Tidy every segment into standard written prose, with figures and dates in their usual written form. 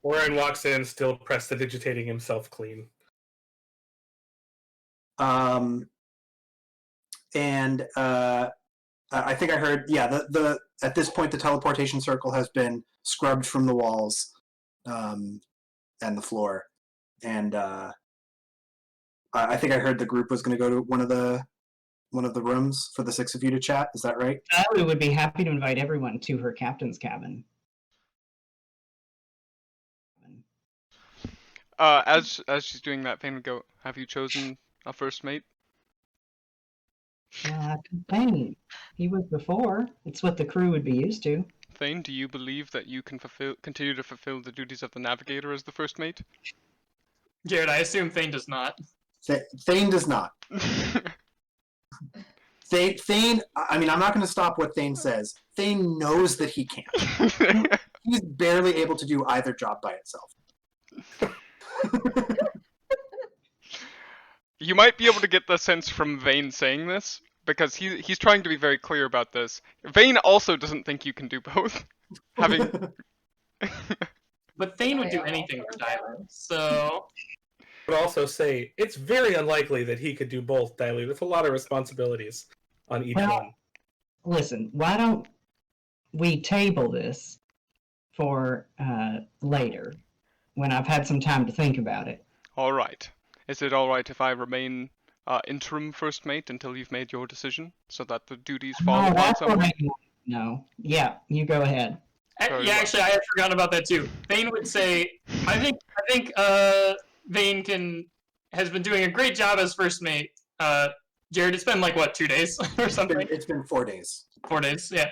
Warren walks in, still prestidigitating himself clean. And I think I heard, the at this point the teleportation circle has been scrubbed from the walls and the floor, and I think I heard the group was going to go to one of the rooms for the six of you to chat. Is that right? Sally would be happy to invite everyone to her captain's cabin. As she's doing that, Thane would go, have you chosen a first mate? Thane. He was before. It's what the crew would be used to. Thane, do you believe that you can continue to fulfill the duties of the navigator as the first mate? Jared, I assume Thane does not. Thane does not. Thane, I mean, I'm not going to stop what Thane says. Thane knows that he can't. He's barely able to do either job by itself. You might be able to get the sense from Vane saying this, because he's trying to be very clear about this. Vane also doesn't think you can do both. Having... But Thane would do anything for Dilute, so... I would also say, it's very unlikely that he could do both, Dilute. It's a lot of responsibilities on each one. Listen, why don't we table this for later, when I've had some time to think about it? Alright. Is it alright if I remain interim first mate until you've made your decision, so that the duties fall upon someone? No. Yeah, you go ahead. Actually, I had forgotten about that too. Vane would say, I think Vane has been doing a great job as first mate. Jared, it's been like what, 2 days or something? It's been 4 days. 4 days, yeah.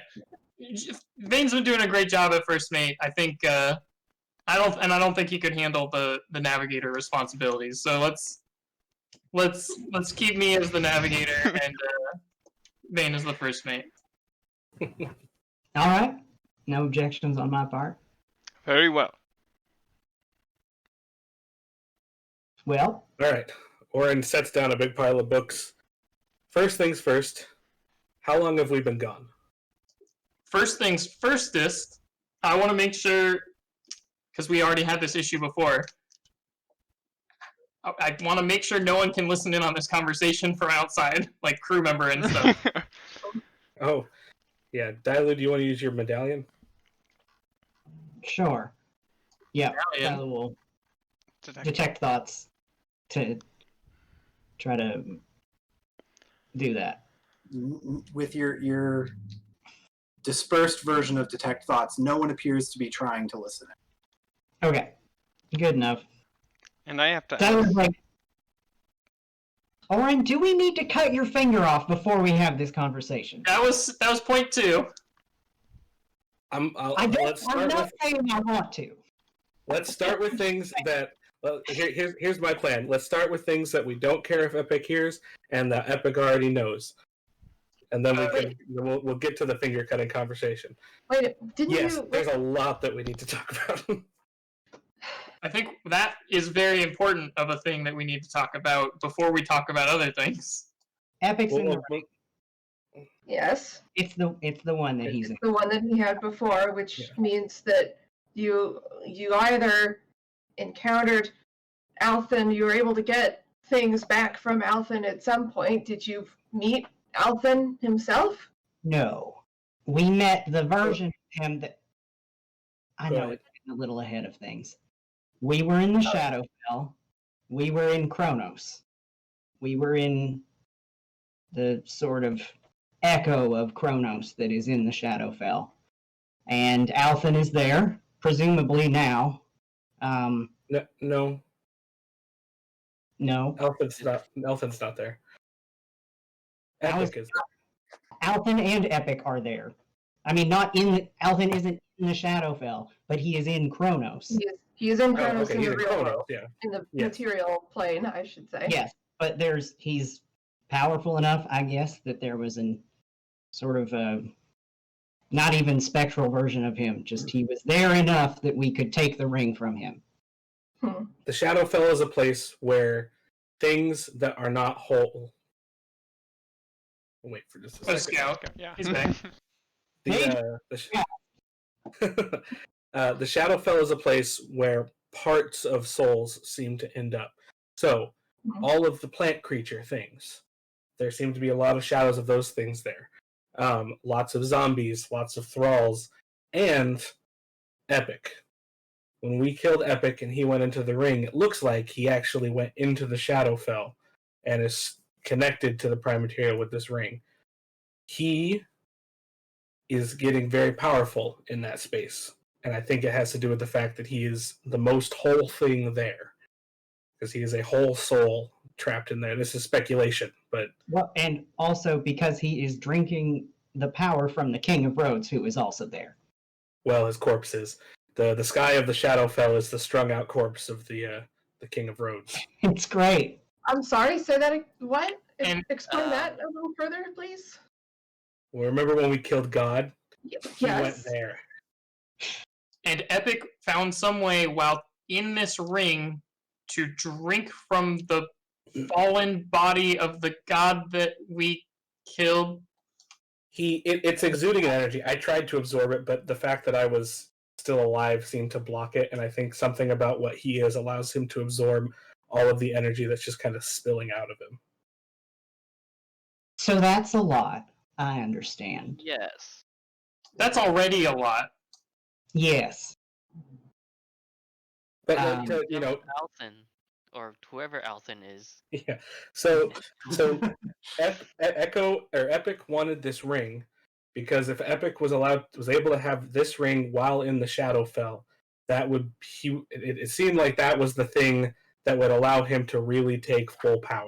Vane's been doing a great job at first mate. I think I don't think he could handle the navigator responsibilities. So let's keep me as the navigator and Vane as the first mate. All right. No objections on my part. Very well. Well. All right. Oren sets down a big pile of books. First things first. How long have we been gone? First things firstest. I want to make sure, because we already had this issue before. I want to make sure no one can listen in on this conversation from outside, like crew member and stuff. Oh, yeah. Dilute, do you want to use your medallion? Sure. Yeah, Dilute will detect thoughts to try to do that. With your dispersed version of detect thoughts, no one appears to be trying to listen. Okay, good enough. And I have to That was like, Oren, do we need to cut your finger off before we have this conversation? That was point 2. I'm not saying I want to. Let's start with things that... Well, here's my plan. Let's start with things that we don't care if Epic hears, and that Epic already knows. And then we'll get to the finger cutting conversation. Wait, there's a lot that we need to talk about. I think that is very important of a thing that we need to talk about before we talk about other things. Epic's in the ring. Yes. It's the one that he's in. The one that he had before, which means that you either encountered Althen, you were able to get things back from Althen at some point. Did you meet Althen himself? No. We met the version of him that... I know it's getting a little ahead of things. We were in the Shadowfell. We were in Kronos. We were in the sort of echo of Kronos that is in the Shadowfell. And Althen is there, presumably now. No. No. Althen's not there. Epic is there. Althen and Epic are there. I mean, Althen isn't in the Shadowfell, but he is in Kronos. He is in Kronos in the real world. Yeah. In the material plane, I should say. Yes, but he's powerful enough, I guess, that there was an sort of not even spectral version of him. Just he was there enough that we could take the ring from him. The Shadowfell is a place where things that are not whole. Wait for just a second. Scout. Yeah. He's back. The Shadowfell is a place where parts of souls seem to end up. So, all of the plant creature things, there seem to be a lot of shadows of those things there. Lots of zombies, lots of thralls, and Epic. When we killed Epic and he went into the ring, it looks like he actually went into the Shadowfell and is connected to the Prime Material with this ring. He is getting very powerful in that space. And I think it has to do with the fact that he is the most whole thing there. Because he is a whole soul trapped in there. This is speculation, but... Well, and also because he is drinking the power from the King of Rhodes, who is also there. Well, his corpse is. The sky of the Shadowfell is the strung out corpse of the King of Rhodes. It's great. I'm sorry, say that. What? And, Explain that a little further, please. Well, remember when we killed God? He went Yes. there. And Epic found some way while in this ring to drink from the fallen body of the god that we killed. It's exuding an energy. I tried to absorb it, but the fact that I was still alive seemed to block it, and I think something about what he is allows him to absorb all of the energy that's just kind of spilling out of him. So that's a lot. I understand. Yes. That's already a lot. Yes. But Althen, or whoever Althen is. yeah. So Echo or Epic wanted this ring because if Epic was able to have this ring while in the Shadowfell, that would it seemed like that was the thing that would allow him to really take full power.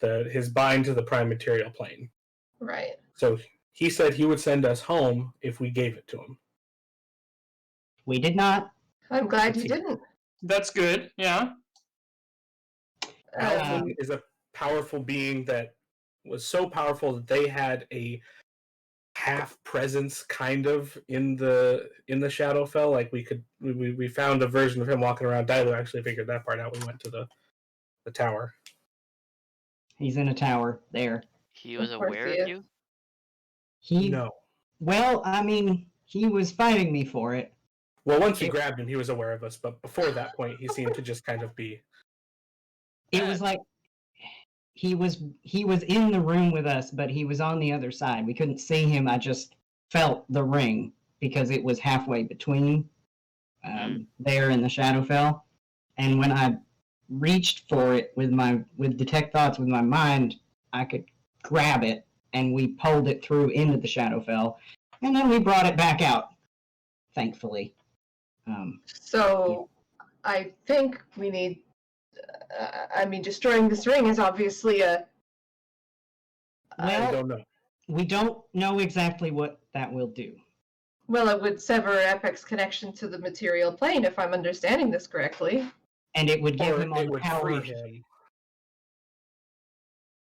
His bind to the Prime Material plane. Right. So he said he would send us home if we gave it to him. We did not. I'm glad you didn't. That's good, yeah. Alvin is a powerful being that was so powerful that they had a half presence kind of in the Shadowfell. Like we found a version of him walking around. Dilo actually figured that part out. We went to the tower. He's in a tower there. He was Of course aware he of is. you? No. Well, I mean, he was fighting me for it. Well, once we grabbed him, he was aware of us. But before that point, he seemed to just kind of be. It was like he was in the room with us, but he was on the other side. We couldn't see him. I just felt the ring because it was halfway between there and the Shadowfell. And when I reached for it with detect thoughts with my mind, I could grab it, and we pulled it through into the Shadowfell, and then we brought it back out. Thankfully. So, I think we need. Destroying this ring is obviously a. I Well, don't know. we don't know exactly what that will do. Well, it would sever Epic's connection to the material plane, if I'm understanding this correctly. And it would give Or him all it the would power. free him.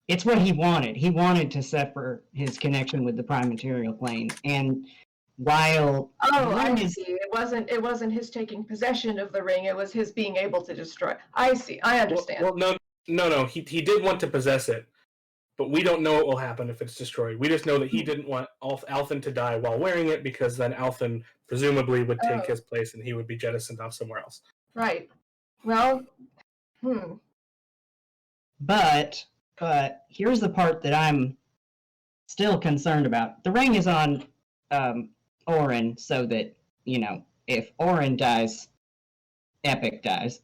It's what he wanted. He wanted to sever his connection with the Prime Material plane. And while Oh, I see. It wasn't his taking possession of the ring. It was his being able to destroy. I see. I understand. Well, no. He did want to possess it, but we don't know what will happen if it's destroyed. We just know that he didn't want Althen to die while wearing it, because then Althen presumably would take his place and he would be jettisoned off somewhere else. Right. Well, But here's the part that I'm still concerned about. The ring is on Orin, so that, if Orin dies, Epic dies.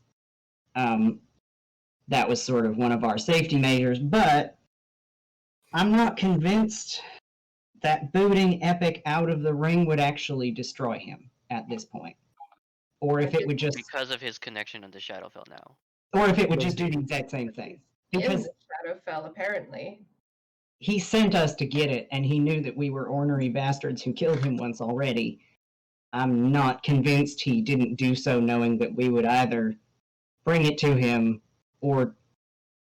That was sort of one of our safety measures, but I'm not convinced that booting Epic out of the ring would actually destroy him at this point. Or if it would just... Because of his connection to Shadowfell now. Or if it would just do the exact same thing. Because in the Shadowfell, apparently. he sent us to get it, and he knew that we were ornery bastards who killed him once already. I'm not convinced he didn't do so knowing that we would either bring it to him or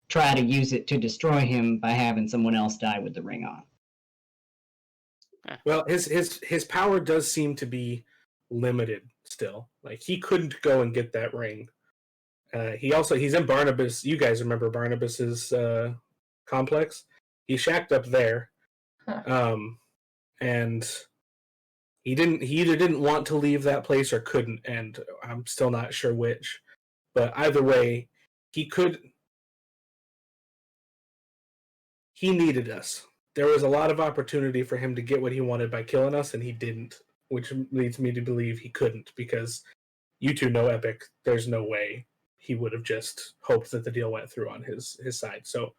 try to use it to destroy him by having someone else die with the ring on. Well, his power does seem to be limited still. Like, he couldn't go and get that ring. He's in Barnabas. You guys remember Barnabas's complex? He shacked up there. Huh. And he either didn't want to leave that place or couldn't, and I'm still not sure which. But either way, he needed us. There was a lot of opportunity for him to get what he wanted by killing us, and he didn't, which leads me to believe he couldn't, because you two know Epic. There's no way he would have just hoped that the deal went through on his side. So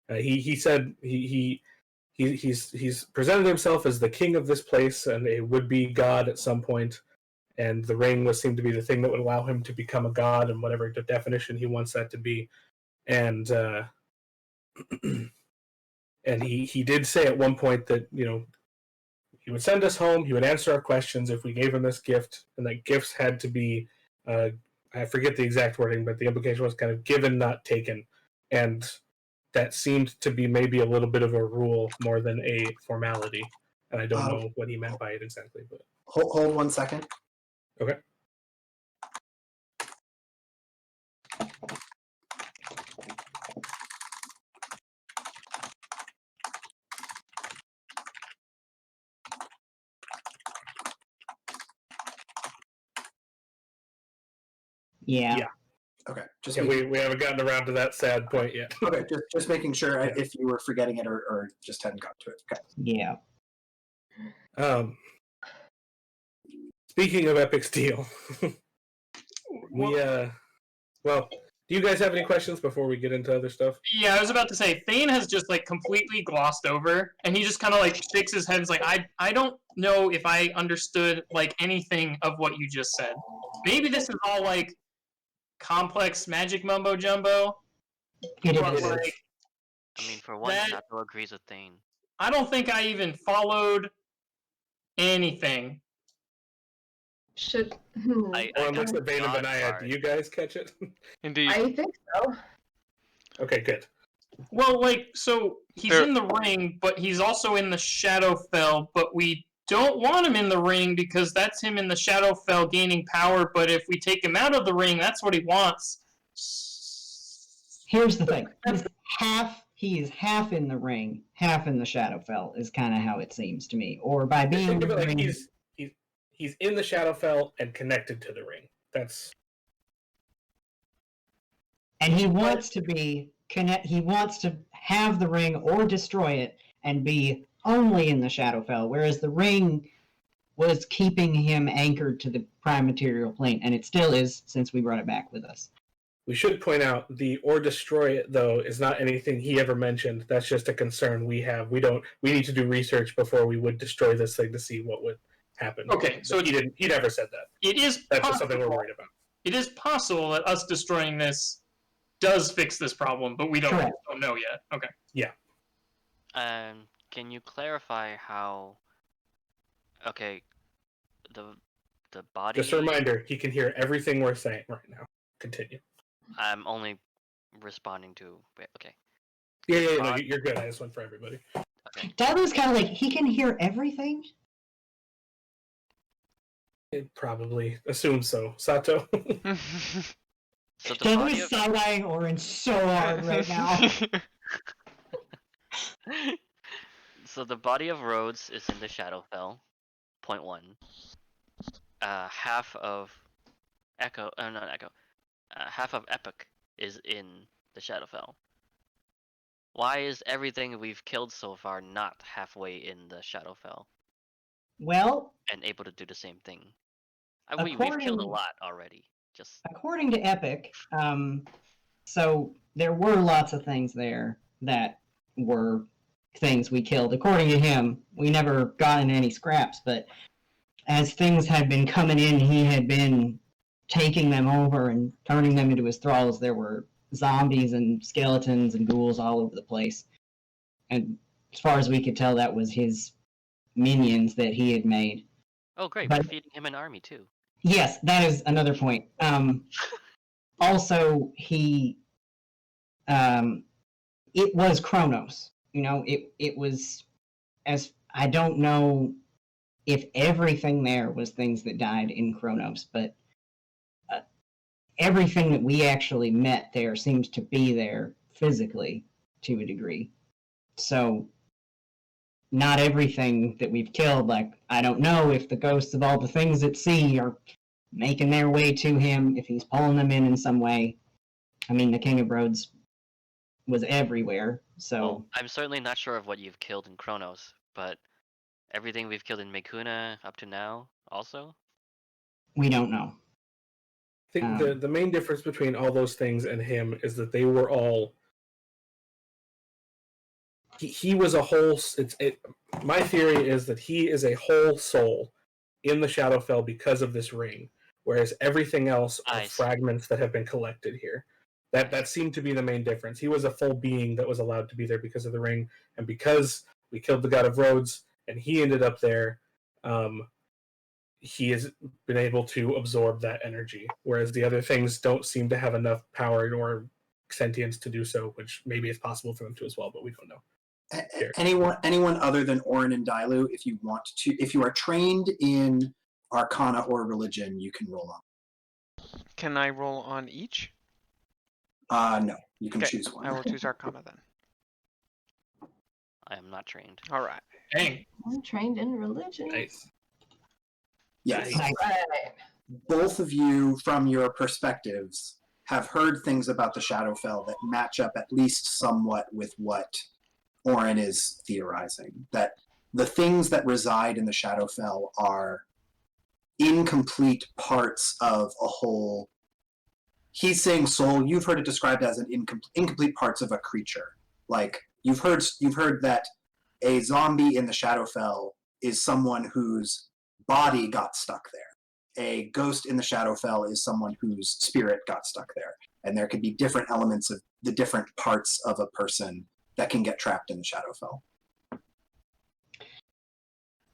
he said he's presented himself as the king of this place and a would-be god at some point, and the ring seemed to be the thing that would allow him to become a god in whatever definition he wants that to be. And and he did say at one point that, you know, he would send us home, he would answer our questions if we gave him this gift, and that gifts had to be, I forget the exact wording, but the implication was kind of given, not taken. And that seemed to be maybe a little bit of a rule more than a formality. And I don't know what he meant by it exactly. But Hold 1 second. Okay. Yeah. Okay. Just Yeah, making, we haven't gotten around to that sad point yet. okay. Just making sure Yeah. if you were forgetting it or just hadn't got to it. Okay. Yeah. Speaking of Epic's deal, well, do you guys have any questions before we get into other stuff? Yeah, I was about to say, Thane has just like completely glossed over, and he just kind of like shakes his head and is like, I don't know if I understood like anything of what you just said. Maybe this is all like complex magic mumbo jumbo. It But is. like, I mean, for one, That- Sato agrees with Thane. I don't think I even followed anything. Should I Or unless got the Bane and God Benaiah, card. do you guys catch it? Indeed. I think so. Okay, good. Well, like, so he's There- in the ring, but he's also in the Shadowfell, but we don't want him in the ring because that's him in the Shadowfell gaining power, but if we take him out of the ring, that's what he wants. Here's the thing. He is half in the ring, half in the Shadowfell, is kind of how it seems to me. Or by being Think of it in the like ring, he's in the Shadowfell and connected to the ring. That's and he wants to be he wants to have the ring or destroy it and be only in the Shadowfell, whereas the ring was keeping him anchored to the prime material plane, and it still is since we brought it back with us. we should point out the or destroy it though is not anything he ever mentioned. That's just a concern we have. We need to do research before we would destroy this thing to see what would happen. Okay, so he never said that. It is That's just something we're possible. worried about. It is possible that us destroying this does fix this problem, but we don't Correct. know yet. Okay. Can you clarify how? Okay, the body. Just a reminder, he can hear everything we're saying right now. Continue. I'm only responding to. Okay. Yeah, no, you're good. I just went for everybody. Tyler's kind of like, he can hear everything? It probably assumes so. Sato. So the Tyler body is of side-eyeing Orange so hard right now. So the body of Rhodes is in the Shadowfell. Point 1. Half of Echo. Not Echo. Half of Epic is in the Shadowfell. Why is everything we've killed so far not halfway in the Shadowfell Well, and able to do the same thing? We've killed a According- lot already. Just according to Epic, so there were lots of things there that were things we killed. According to him, we never got in any scraps, but as things had been coming in, he had been taking them over and turning them into his thralls. There were zombies and skeletons and ghouls all over the place. And as far as we could tell, that was his minions that he had made. oh great, But- we're feeding him an army too. Yes, that is another point. Also, he, it was Kronos. You know, it was, as I don't know if everything there was things that died in Kronos, but everything that we actually met there seems to be there physically to a degree. So not everything that we've killed. Like, I don't know if the ghosts of all the things at sea are making their way to him, if he's pulling them in some way. I mean, the King of Roads was everywhere, so... Well, I'm certainly not sure of what you've killed in Kronos, but everything we've killed in Mekuna up to now, also? We don't know. I think the main difference between all those things and him is that they were all... He was a whole... my theory is that he is a whole soul in the Shadowfell because of this ring, whereas everything else are fragments that have been collected here. That seemed to be the main difference. He was a full being that was allowed to be there because of the ring, and because we killed the God of Rhodes and he ended up there, he has been able to absorb that energy, whereas the other things don't seem to have enough power or sentience to do so, which maybe it's possible for them to as well, but we don't know. Anyone other than Orin and Dailu, if you want to, if you are trained in Arcana or religion, you can roll on. Can I roll on each? No, you can Okay, choose one. I will choose Arcana then. I am not trained. All right. Dang. I'm trained in religion. Nice. Yes. Nice. Right. Both of you, from your perspectives, have heard things about the Shadowfell that match up at least somewhat with what Orin is theorizing. That the things that reside in the Shadowfell are incomplete parts of a whole. He's saying soul. You've heard it described as an incomplete parts of a creature. Like you've heard that a zombie in the Shadowfell is someone whose body got stuck there. A ghost in the Shadowfell is someone whose spirit got stuck there. And there could be different elements of the different parts of a person that can get trapped in the Shadowfell.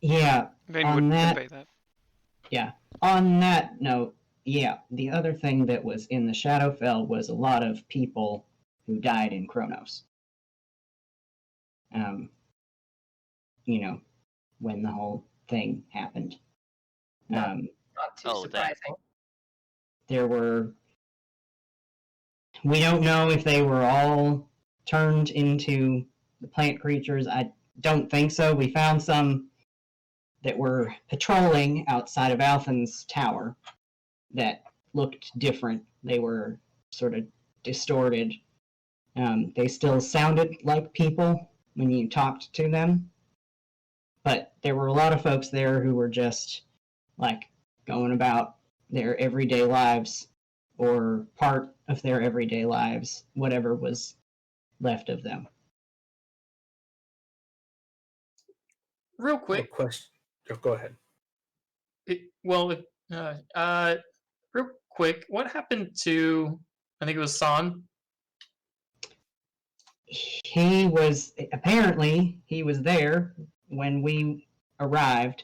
Yeah, Vane would convey that. Yeah. On that note, yeah, the other thing that was in the Shadowfell was a lot of people who died in Kronos. When the whole thing happened. Not too surprising. There were... We don't know if they were all turned into the plant creatures. I don't think so. We found some that were patrolling outside of Althen's tower that looked different. They were sort of distorted. They still sounded like people when you talked to them, but there were a lot of folks there who were just like going about their everyday lives or part of their everyday lives, whatever was left of them. Real quick. Question. Go ahead. Real quick, what happened to, I think it was San? He was there when we arrived,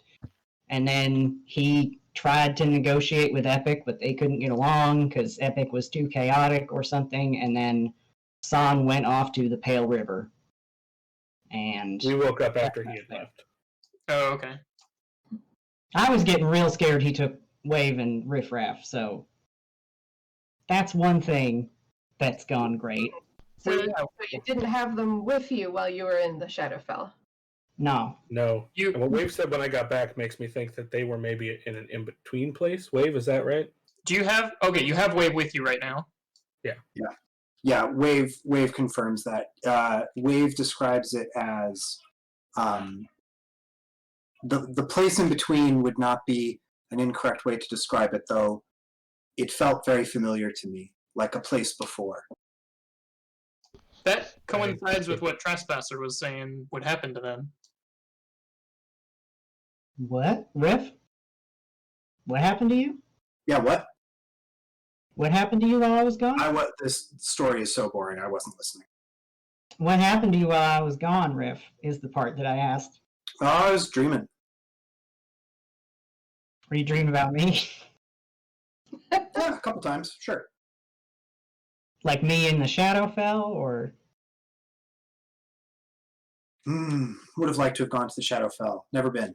and then he tried to negotiate with Epic, but they couldn't get along because Epic was too chaotic or something, and then San went off to the Pale River. And we woke up after he had left. Oh, okay. I was getting real scared he took Wave and Riffraff, so that's one thing that's gone great. So you didn't have them with you while you were in the Shadowfell? No. And what Wave said when I got back makes me think that they were maybe in an in-between place. Wave, is that right? Do you have... Okay, you have Wave with you right now. Yeah, Wave confirms that. Wave describes it as... The place in between would not be an incorrect way to describe it, though it felt very familiar to me, like a place before. That coincides with what Trespasser was saying would happen to them. What? Riff? What happened to you? Yeah, what? What happened to you while I was gone? This story is so boring, I wasn't listening. What happened to you while I was gone, Riff, is the part that I asked. Oh, I was dreaming. Were you dreaming about me? Yeah, a couple times, sure. Like me in the Shadowfell, or? Would have liked to have gone to the Shadowfell. Never been.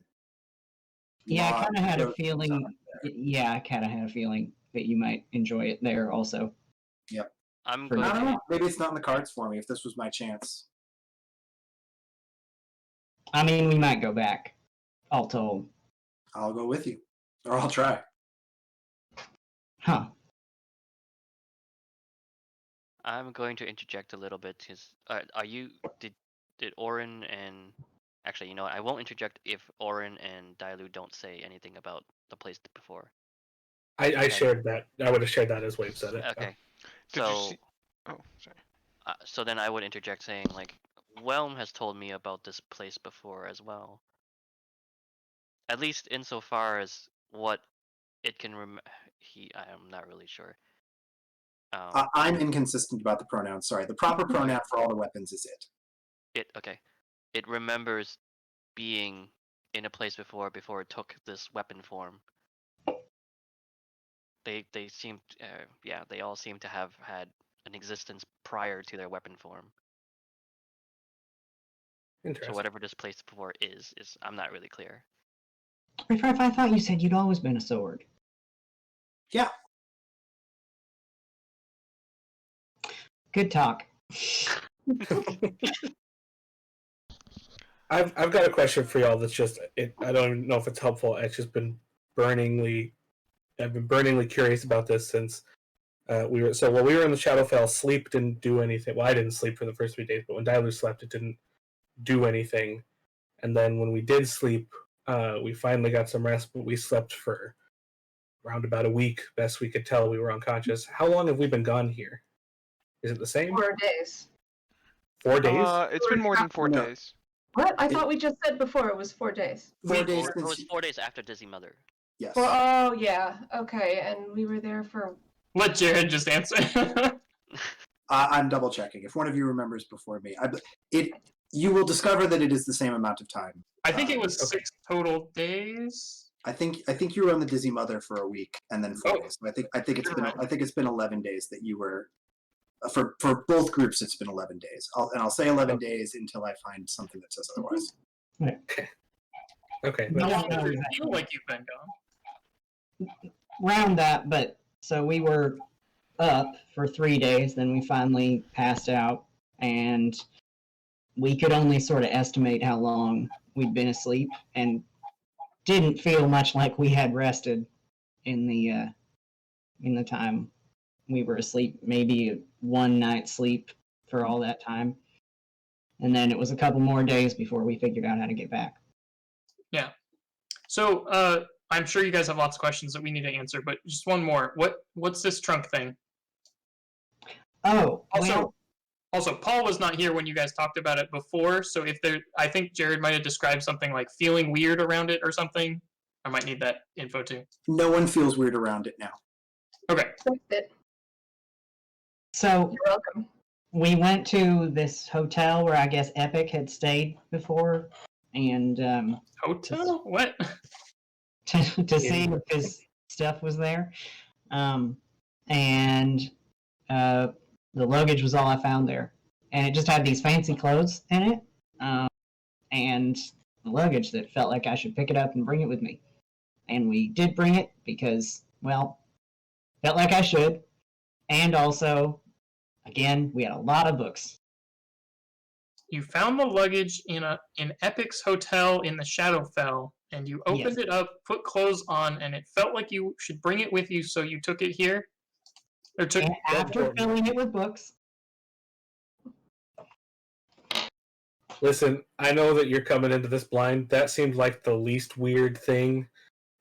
Yeah, I kind of had a feeling. Yeah, I kind of had a feeling that you might enjoy it there also. Yep. I'm I going don't to... know. Maybe it's not in the cards for me if this was my chance. I mean, we might go back, all told. I'll go with you, or I'll try. Huh. I'm going to interject a little bit because did Orin and actually, you know what, I won't interject if Orin and Dailu don't say anything about the place before. I shared that. I would have shared that as Wade said it. Okay. Did you So see? Oh, sorry. so then I would interject saying like, Whelm has told me about this place before as well. At least insofar as what it can I'm not really sure. I'm inconsistent about the pronouns. Sorry, the proper pronoun for all the weapons is it. It remembers being in a place before it took this weapon form. They seem they all seem to have had an existence prior to their weapon form. Interesting. So whatever this place before is I'm not really clear. Riff, I thought you said you'd always been a sword. Yeah. Good talk. I've got a question for y'all. That's just I don't even know if it's helpful. It's just been burningly curious about this since when we were in the Shadowfell. Sleep didn't do anything. Well, I didn't sleep for the first 3 days, but when Dailu slept, it didn't do anything. And then when we did sleep, we finally got some rest, but we slept for around about a week. Best we could tell, we were unconscious. How long have we been gone here? Is it the same? 4 days. 4 days? It's been more than 4 No. days. What? I thought we just said before it was 4 days. 4 days It was since. 4 days after Dizzy Mother. Yes. Oh, yeah. Okay, and we were there for... Let Jared just answer. I'm double checking. If one of you remembers before me, you will discover that it is the same amount of time. I think it was Okay. 6 total days. I think you were on the Dizzy Mother for a week and then 4 Oh. days. So I think it's been 11 days that you were. For both groups, it's been 11 days. I'll say 11 days until I find something that says otherwise. Okay. No, How that's- long does it exactly. feel like you've been gone? Round that, but so we were up for 3 days, then we finally passed out, and we could only sort of estimate how long we'd been asleep, and didn't feel much like we had rested in the time we were asleep. Maybe 1 night's sleep for all that time, and then it was a couple more days before we figured out how to get back. Yeah. So I'm sure you guys have lots of questions that we need to answer, but just one more. What's this trunk thing? Oh, Also, Paul was not here when you guys talked about it before, so I think Jared might have described something like feeling weird around it or something. I might need that info too. No one feels weird around it now. Okay. so You're welcome. we went to this hotel where I guess Epic had stayed before, and Hotel? What? to see if his stuff was there. And the luggage was all I found there. And it just had these fancy clothes in it, and the luggage that felt like I should pick it up and bring it with me. And we did bring it because, well, felt like I should. And also, again, we had a lot of books. You found the luggage in Epic's hotel in the Shadowfell, and you opened it up, put clothes on, and it felt like you should bring it with you, so you took it here? Or took And after filling it with books, Listen, I know that you're coming into this blind. That seemed like the least weird thing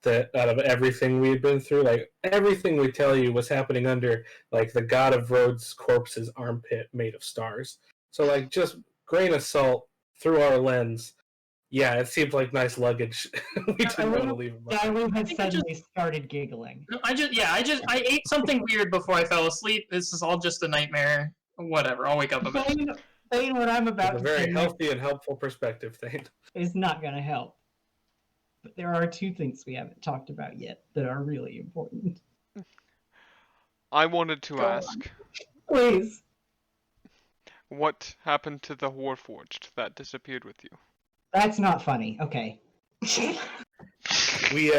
that out of everything we had been through. Like everything we tell you was happening under like the God of Rhodes' corpse's armpit made of stars. So like just grain of salt through our lens. Yeah, it seemed like nice luggage. We didn't want to leave it behind. Dalu had think I suddenly started giggling. No, I ate something weird before I fell asleep. This is all just a nightmare. Whatever, I'll wake up a bit. Saying what I'm about It's a to very say healthy and helpful perspective thing. is not going to help. But there are 2 things we haven't talked about yet that are really important. I wanted to Go on. ask, Please. what happened to the Warforged that disappeared with you? That's not funny. Okay. We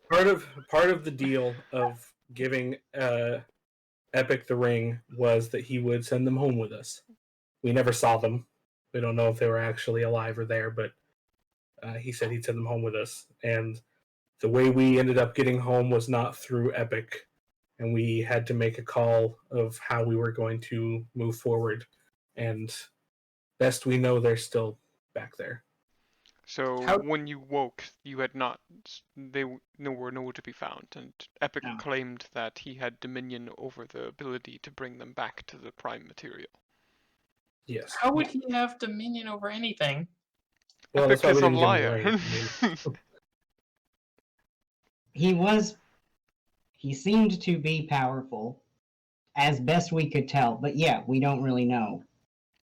part of the deal of giving Epic the ring was that he would send them home with us. We never saw them. We don't know if they were actually alive or there, but he said he'd send them home with us. And the way we ended up getting home was not through Epic, and we had to make a call of how we were going to move forward. And best we know, they're still back there. So How- when you woke, you had not. They were nowhere to be found, and Epic No. claimed that he had dominion over the ability to bring them back to the prime material. Yes. How would he have dominion over anything? Well, Epic that's why is we a didn't give him liar. away. I mean, He seemed to be powerful, as best we could tell. But yeah, we don't really know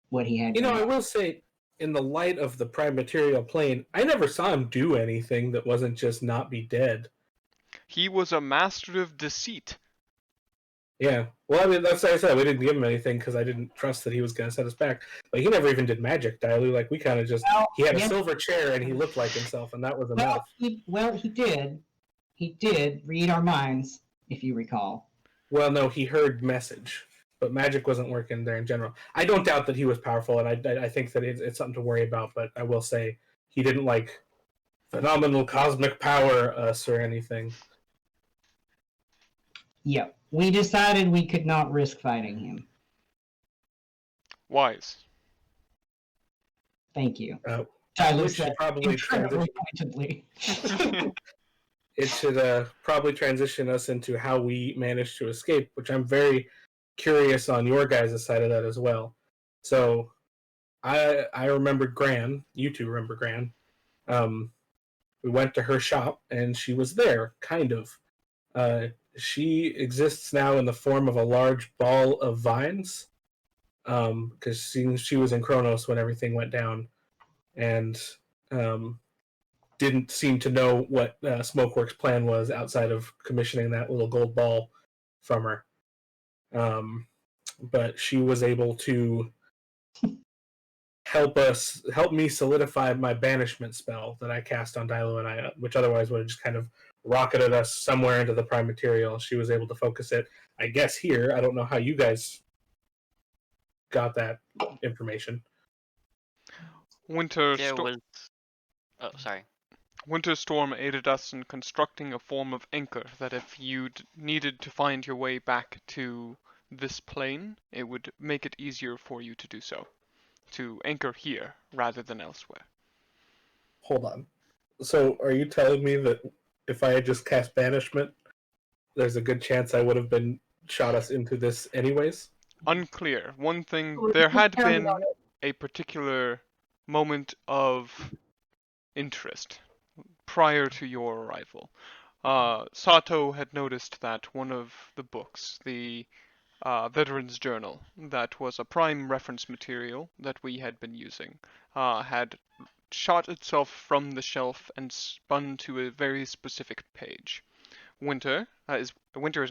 what he had. you know, going I on. will say, in the light of the prime material plane, I never saw him do anything that wasn't just not be dead. He was a master of deceit. Yeah. Well, I mean, that's why I said we didn't give him anything because I didn't trust that he was going to set us back. But he never even did magic, Dalu. Like, we kind of just... Well, He had a yes. silver chair and he looked like himself, and that was Well, enough. he did. He did read our minds, if you recall. Well, no, he heard message. But magic wasn't working there in general. I don't doubt that he was powerful, and I think that it's something to worry about, but I will say he didn't, like, phenomenal cosmic power us or anything. Yep. We decided we could not risk fighting him. Wise. Thank you. We Tyler should said probably incredibly transition. pointedly. It should probably transition us into how we managed to escape, which I'm very curious on your guys' side of that as well. So, I remembered Gran. You two remember Gran. We went to her shop, and she was there, kind of. She exists now in the form of a large ball of vines, because she was in Kronos when everything went down, and didn't seem to know what Smokeworks' plan was outside of commissioning that little gold ball from her. But she was able to help me solidify my banishment spell that I cast on Dilo and I, which otherwise would have just kind of rocketed us somewhere into the prime material. She was able to focus it, I guess, here. I don't know how you guys got that information. Winter There was. Oh, sorry. Winter Storm aided us in constructing a form of anchor that if you needed to find your way back to this plane, it would make it easier for you to do so. To anchor here rather than elsewhere. Hold on. So are you telling me that if I had just cast banishment, there's a good chance I would have been shot us into this anyways? Unclear. One thing, Well, there we had counted been on it. a particular moment of interest prior to your arrival. Sato had noticed that one of the books, the Veteran's Journal, that was a prime reference material that we had been using, had shot itself from the shelf and spun to a very specific page. Winter is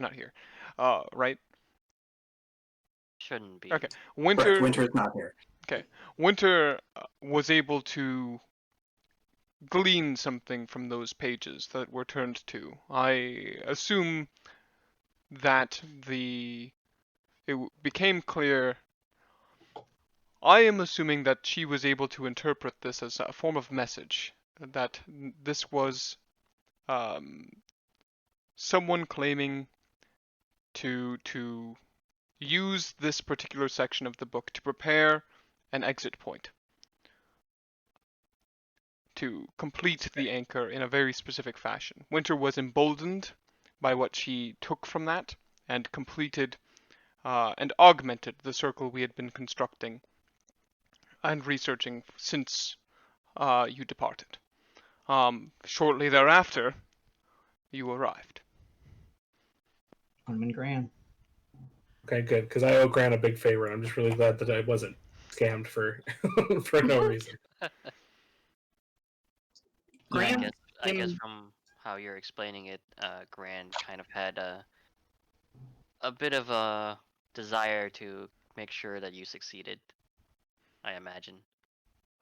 not here, right? Shouldn't be. Okay, Correct, Winter is not here. Okay, Winter was able to glean something from those pages that were turned to. I assume that it became clear. I am assuming that she was able to interpret this as a form of message, that this was someone claiming to use this particular section of the book to prepare an exit point, to complete the anchor in a very specific fashion. Winter was emboldened by what she took from that and completed and augmented the circle we had been constructing and researching since you departed. Shortly thereafter, you arrived. Norman Graham. Okay, good, because I owe Grant a big favor, and I'm just really glad that I wasn't scammed for for no reason. I Graham, guess in- from how you're explaining it, Grand kind of had a bit of a desire to make sure that you succeeded. I imagine.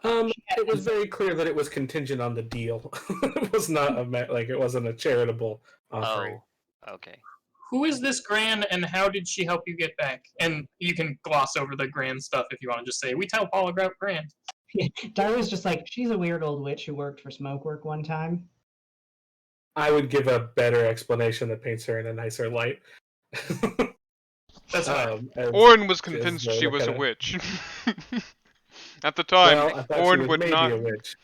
It was very clear that it was contingent on the deal. It was not it wasn't a charitable offering. Oh, okay. who is this Gran, and how did she help you get back? And you can gloss over the Gran stuff if you want to just say, we tell Paul about Gran. Darla's just like, she's a weird old witch who worked for Smokework one time. I would give a better explanation that paints her in a nicer light. That's fine. Orin was convinced she was a kinda- witch. At the time, Well, I thought Orin she was would maybe not. a witch.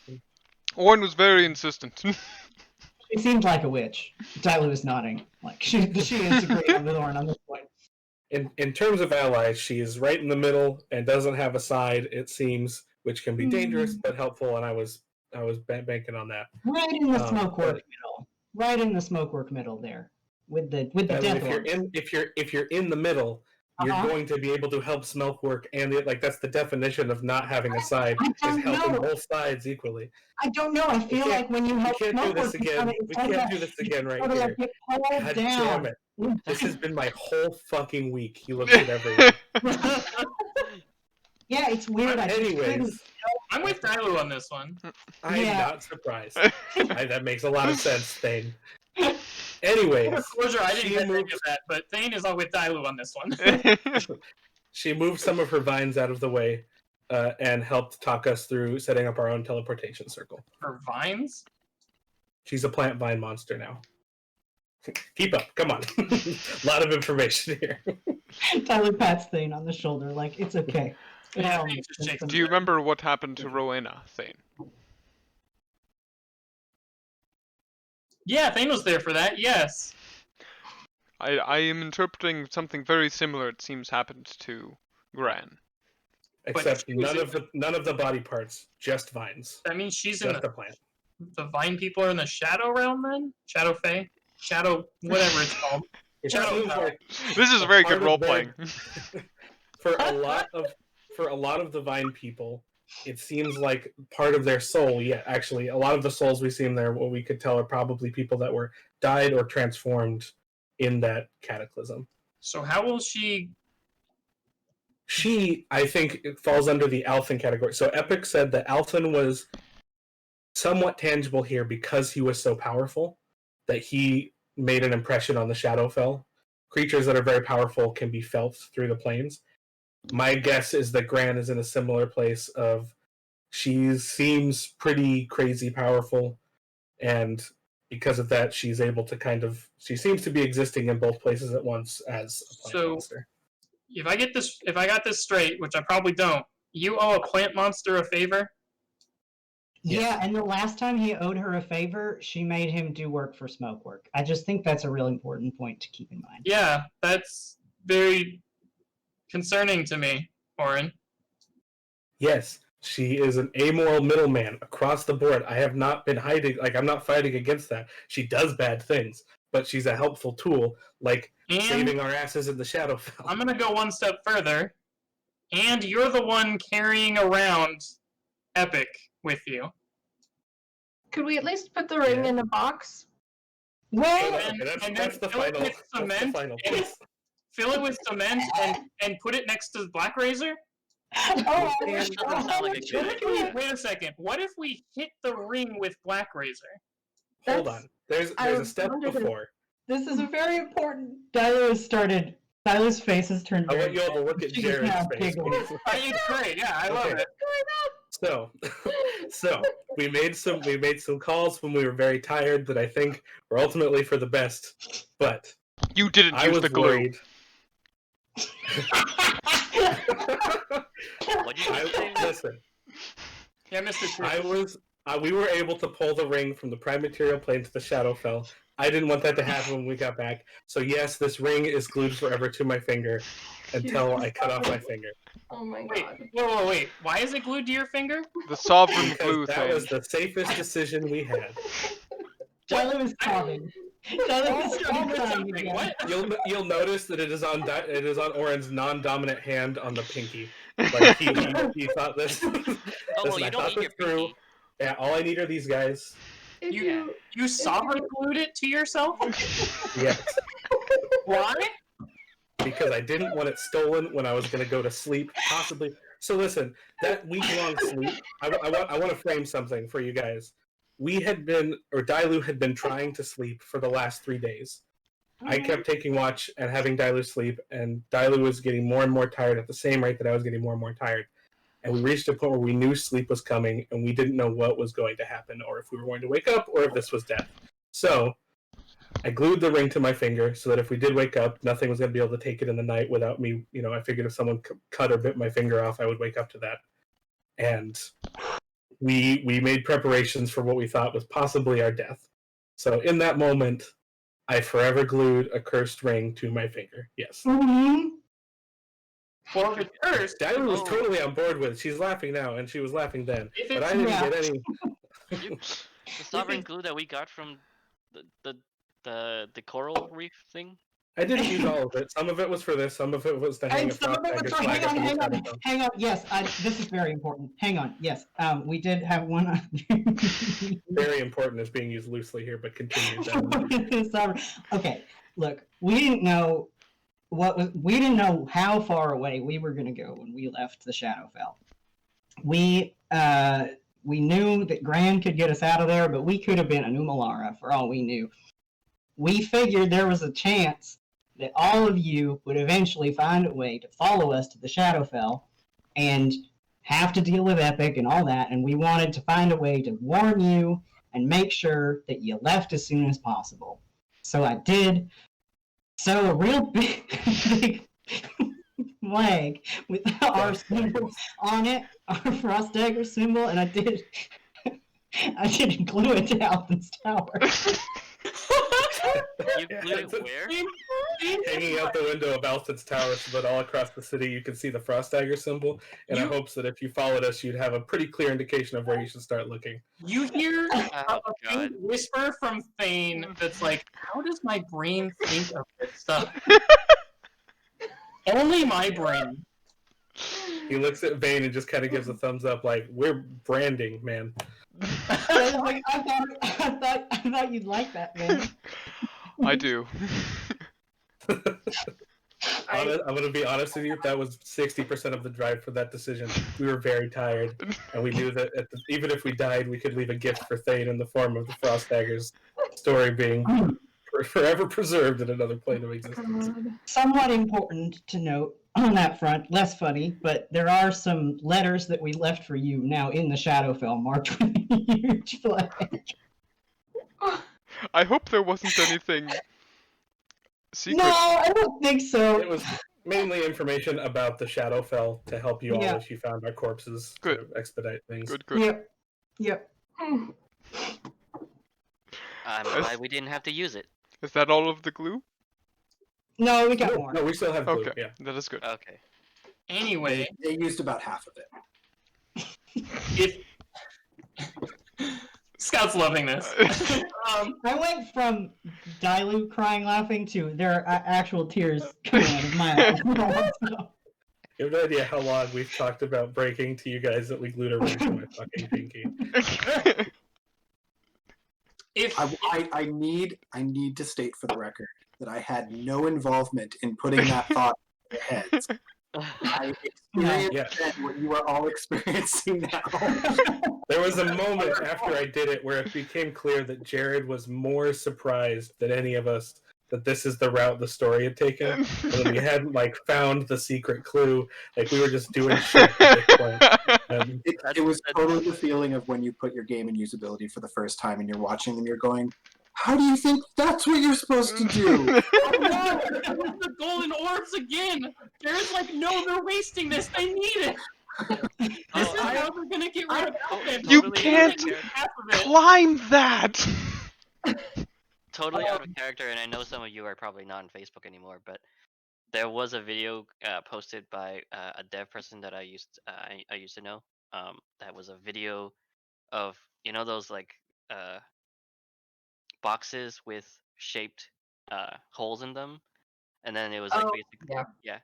Orin was very insistent. She seemed like a witch. Darla was nodding. Like, she is agreeing with Orin on this point. In terms of allies, she is right in the middle and doesn't have a side, it seems, which can be dangerous but helpful. And I was banking on that. Right in the Smokework but- middle. Right in the Smokework middle there. With the That death if you're orbs. if you're in the middle, you're Uh-huh. going to be able to help Smeltwork, and that's the definition of not having a side, I is don't helping know. both sides equally. I don't know. I feel can't- like when you We help can't do this Smokework, again. it's We like can't a- do this again right sort of here. like get pulled God down. damn it! This has been my whole fucking week. He looks at everyone. Yeah, it's weird. I just couldn't- Anyways, I'm with Dailu on this one. I'm Yeah. not surprised. That makes a lot of sense, Thane. Anyways, Disclosure, I didn't she get any moved- of that, but Thane is all with Dailu on this one. she moved some of her vines out of the way and helped talk us through setting up our own teleportation circle. For vines? She's a plant vine monster now. Keep up, come on. A lot of information here. Tyler pats Thane on the shoulder, like, it's okay. It Yeah, all he makes just sense shakes to Do me. you remember what happened to Rowena, Thane? Yeah, Thane was there for that, yes. I am interpreting something very similar. It seems happened to Gran. Except she was none of the body parts, just vines. That means she's in Just the a plant. vine people are in the Shadow Realm then? Shadow Fae? Shadow, whatever it's called. It Shadow seems Realm. like This is very part good of role their- playing. for a lot of the vine people, it seems like part of their soul. Yeah, actually, a lot of the souls we see in there, what we could tell, are probably people that were died or transformed in that cataclysm. So how will she... She, I think, falls under the Althen category. So Epic said that Althen was somewhat tangible here because he was so powerful that he made an impression on the Shadowfell. Creatures that are very powerful can be felt through the planes. My guess is that Gran is in a similar place of she seems pretty crazy powerful, and because of that, she's able to she seems to be existing in both places at once as a plant So- monster. If I got this straight, which I probably don't, you owe a plant monster a favor? Yes. Yeah, and the last time he owed her a favor, she made him do work for Smokework. I just think that's a real important point to keep in mind. Yeah, that's very concerning to me, Orin. Yes, she is an amoral middleman across the board. I have not been hiding, I'm not fighting against that. She does bad things, but she's a helpful tool, like And saving our asses in the Shadowfell. I'm gonna go one step further. And you're the one carrying around Epic with you. Could we at least put the ring Yeah. in a box? Well, And- that's, and that's then the fill it final. with That's the cement final and- place. Fill it with cement and put it next to Black Razor? oh, That doesn't sound like a good What if we, wait a second. What if we hit the ring with Black Razor? Hold That's- on. There's I a step wondered if- before. this is a very important. Tyler's face has turned I very want you all to look at She is Jared's now face. giggling. It's great. Yeah, I love Okay. it. So we made some calls when we were very tired that I think were ultimately for the best, but You didn't I use was the glue. worried. What'd you just say? Listen, Yeah, Mr. Truth. we were able to pull the ring from the prime material plane to the Shadowfell. I didn't want that to happen when we got back. So yes, this ring is glued forever to my finger until I cut off my finger. Oh my Wait, god. wait. Why is it glued to your finger? The sovereign glue Because that thing. was the safest decision we had. Tyler was sobbing. Tyler was starting crying Something. again. What? You'll notice that it is on Oren's non-dominant hand on the pinky. Like he thought this. Oh, Listen, well, you I don't thought need this your through. pinky. Yeah, all I need are these guys. If You sovereign glued it to yourself? Yes, Why? because I didn't want it stolen when I was going to go to sleep, possibly. So listen, that week-long sleep. I want to frame something for you guys. We had been, or Dailu had been trying to sleep for the last 3 days. I kept taking watch and having Dailu sleep, and Dailu was getting more and more tired at the same rate that I was getting more and more tired. And we reached a point where we knew sleep was coming, and we didn't know what was going to happen, or if we were going to wake up, or if this was death. So I glued the ring to my finger so that if we did wake up, nothing was going to be able to take it in the night without me. I figured if someone cut or bit my finger off, I would wake up to that. And we made preparations for what we thought was possibly our death. So in that moment, I forever glued a cursed ring to my finger. Yes. Mm-hmm. Well, if it's cursed, Dailu was totally on board with it. She's laughing now, and she was laughing then. If But it's- I didn't yeah. get any. The sovereign glue that we got from the coral reef thing. I didn't use all of it. Some of it was for this. Some of it was to hang And a some Frost of it was Daggers for, flag up in the hang shadow. on. Yes, this is very important. Hang on. Yes, we did have one. Very important is being used loosely here, but continue. Sorry. Okay, look, we didn't know we didn't know how far away we were going to go when we left the Shadowfell. We knew that Gran could get us out of there, but we could have been a Numalara for all we knew. We figured there was a chance that all of you would eventually find a way to follow us to the Shadowfell and have to deal with Epic and all that, and we wanted to find a way to warn you and make sure that you left as soon as possible. So I did sew a real big flag with our symbol on it, our Frost Dagger symbol, and I did glue it to Alvin's tower. You glued it where? Hanging out the window of Alfred's tower so that all across the city you can see the Frost Dagger symbol, in hopes that if you followed us, you'd have a pretty clear indication of where you should start looking. You hear a God. faint whisper from Thane that's like, how does my brain think of this stuff? Only my brain. He looks at Vane and just kind of gives a thumbs up, like, we're branding, man. I thought you'd like that, man. I do. I'm going to be honest with you, that was 60% of the drive for that decision. We were very tired, and we knew that even if we died, we could leave a gift for Thane in the form of the Frost Daggers story being forever preserved in another plane of existence. Somewhat important to note on that front, less funny, but there are some letters that we left for you now in the Shadowfell marked with a huge flag. I hope there wasn't anything secret. No, I don't think so. It was mainly information about the Shadowfell to help you all if you found our corpses to expedite things. Good. Yep. I'm glad we didn't have to use it. Is that all of the glue? No, we got more. No, we still have glue. Okay, Yeah. that is good. Okay. Anyway, They used about half of it. if Scout's loving this. I went from Dailu crying laughing to there are actual tears coming out of my eyes. You have no idea how long we've talked about breaking to you guys that we glued a ring to my fucking pinky. I need to state for the record that I had no involvement in putting that thought in their heads. I experienced then what you are all experiencing now. There was a moment after I did it where it became clear that Jared was more surprised than any of us that this is the route the story had taken. And that we hadn't found the secret clue. We were just doing shit at this point. It was totally the feeling of when you put your game in usability for the first time and you're watching and you're going, how do you think that's what you're supposed to do? Oh no! The golden orbs again! Jared's like, no, they're wasting this. They need it. This is how they're gonna get rid of it. You can't climb that! Totally out of character, and I know some of you are probably not on Facebook anymore, but there was a video posted by a dev person that I used to know. That was a video of those boxes with shaped holes in them, and then it was basically yeah.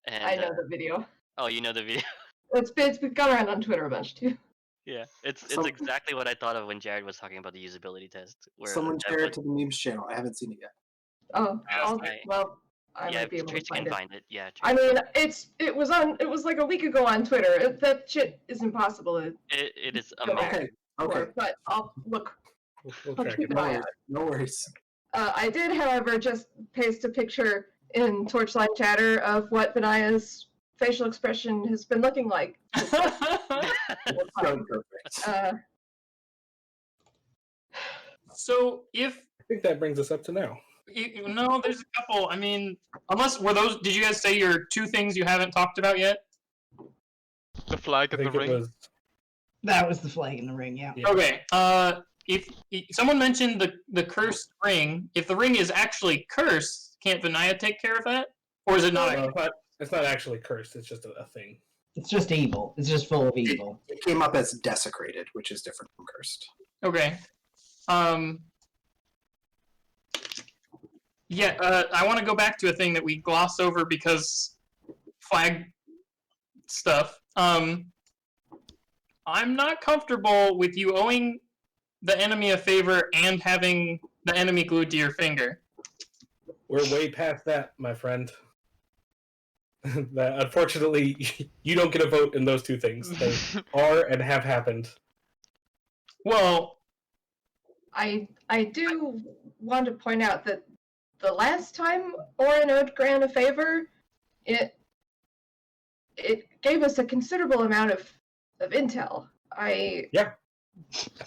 And, I know the video. Oh, you know the video. It's gone around on Twitter a bunch too. Yeah, it's exactly what I thought of when Jared was talking about the usability test. Where Someone share it to the memes channel. I haven't seen it yet. Oh, I might be able to Tracy find can it. find it. Yeah. I mean, it was like a week ago on Twitter. That shit is impossible. It is Go back. amazing. Okay. But I'll look. We'll I'll track keep it. an eye out. No worries. I did, however, just paste a picture in Torchline chatter of what Vinaya's facial expression has been looking like. So perfect. So if I think that brings us up to now. no, there's a couple. I mean, unless were those? Did you guys say your 2 things you haven't talked about yet? The flag I and the think it ring. was. That was the flag in the ring, yeah. Yeah. Okay. If someone mentioned the cursed ring, if the ring is actually cursed, can't Vinaya take care of that, or is it not? No, it's not actually cursed. It's just a thing. It's just evil. It's just full of evil. It came up as desecrated, which is different from cursed. Okay. Yeah, I want to go back to a thing that we glossed over because flag stuff. I'm not comfortable with you owing the enemy a favor and having the enemy glued to your finger. We're way past that, my friend. That unfortunately, you don't get a vote in those 2 things. They are and have happened. Well, I do want to point out that the last time Orin owed Gran a favor, it gave us a considerable amount of intel. I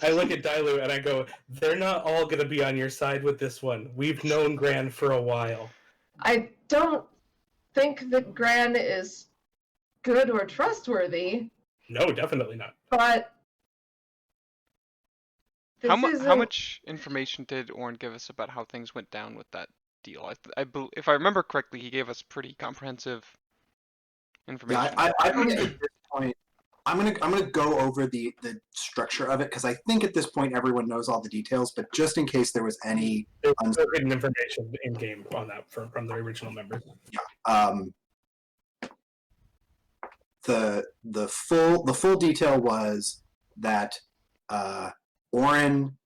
look at Dailu and I go, they're not all going to be on your side with this one. We've known Gran for a while. I don't think that Gran is good or trustworthy, No, definitely not. but How this how much information did Orin give us about how things went down with that deal? If I remember correctly, he gave us pretty comprehensive information. Yeah, I believe at this point, I'm gonna go over the structure of it because I think at this point everyone knows all the details. But just in case there was any There's no hidden information in game on that from the original members. the full detail was that Orin